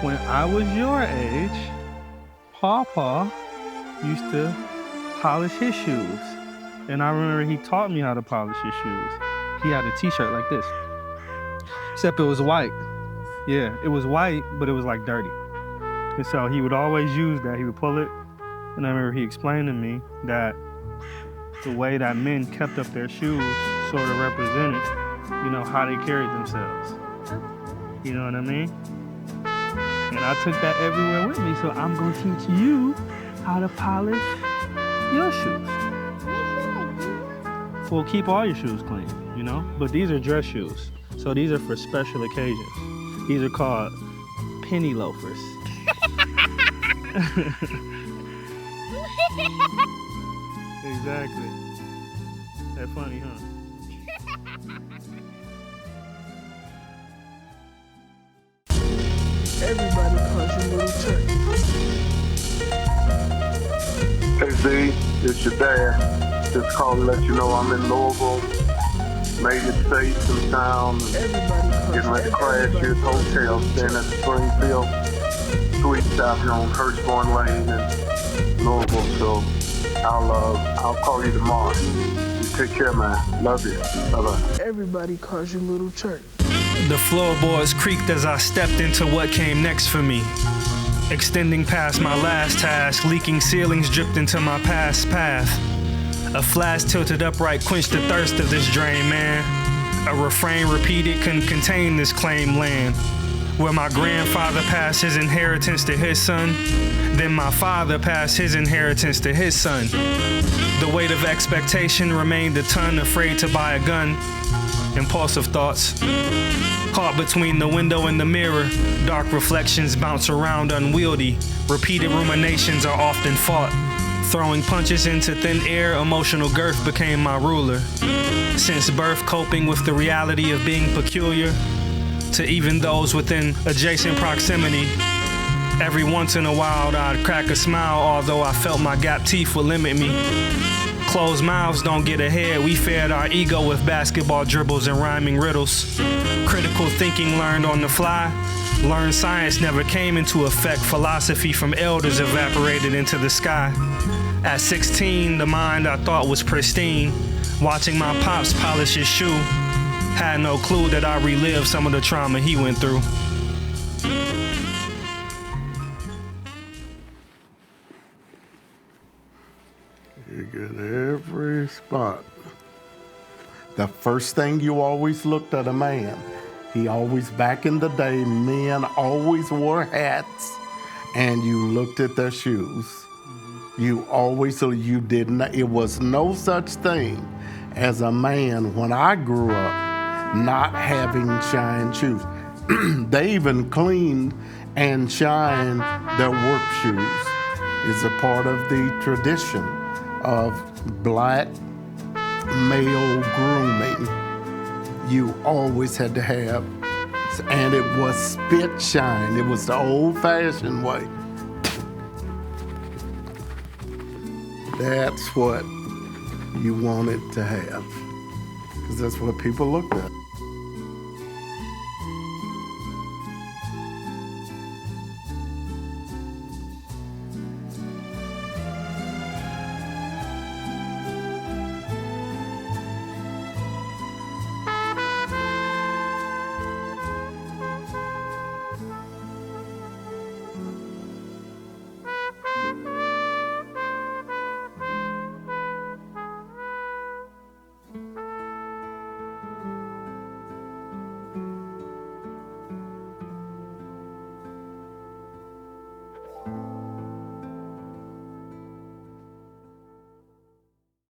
when I was your age, Papa used to polish his shoes. And I remember he taught me how to polish his shoes. He had a t-shirt like this, except it was white. Yeah, it was white, but it was like dirty. And so he would always use that. He would pull it. And I remember he explained to me that the way that men kept up their shoes sort of represented, how they carried themselves. You know what I mean? And I took that everywhere with me, so I'm gonna teach you how to polish your shoes. Well, keep all your shoes clean, But these are dress shoes. So these are for special occasions. These are called penny loafers. Exactly. That's funny, huh? Everybody calls you Little Turkey. Hey Z, it's your dad. Just calling to let you know I'm in Louisville. Made it safe and sound. Getting ready to crash here at the hotel, staying at the Springfield Suites out here on Hirschborn Lane in Louisville. So I'll call you tomorrow. You take care, man. Love you. Bye-bye. Everybody calls you Little Turkey. The floorboards creaked as I stepped into what came next for me. Extending past my last task, leaking ceilings dripped into my past path. A flask tilted upright quenched the thirst of this drain, man. A refrain repeated couldn't contain this claimed land. Where my grandfather passed his inheritance to his son, then my father passed his inheritance to his son. The weight of expectation remained a ton, afraid to buy a gun. Impulsive thoughts, caught between the window and the mirror. Dark reflections bounce around unwieldy. Repeated ruminations are often fought. Throwing punches into thin air, emotional girth became my ruler. Since birth, coping with the reality of being peculiar to even those within adjacent proximity. Every once in a while, I'd crack a smile, although I felt my gap teeth would limit me. Closed mouths don't get ahead. We fed our ego with basketball dribbles and rhyming riddles. Critical thinking learned on the fly. Learned science never came into effect. Philosophy from elders evaporated into the sky. At 16, the mind I thought was pristine. Watching my pops polish his shoe. Had no clue that I relived some of the trauma he went through. You get every spot. The first thing you always looked at a man. He always, back in the day, men always wore hats, and you looked at their shoes. You always, so you didn't, it was no such thing as a man when I grew up not having shined shoes. They even cleaned and shined their work shoes. It's a part of the tradition of black male grooming. You always had to have, and it was spit shine. It was the old-fashioned way. That's what you wanted to have, because that's what people looked at.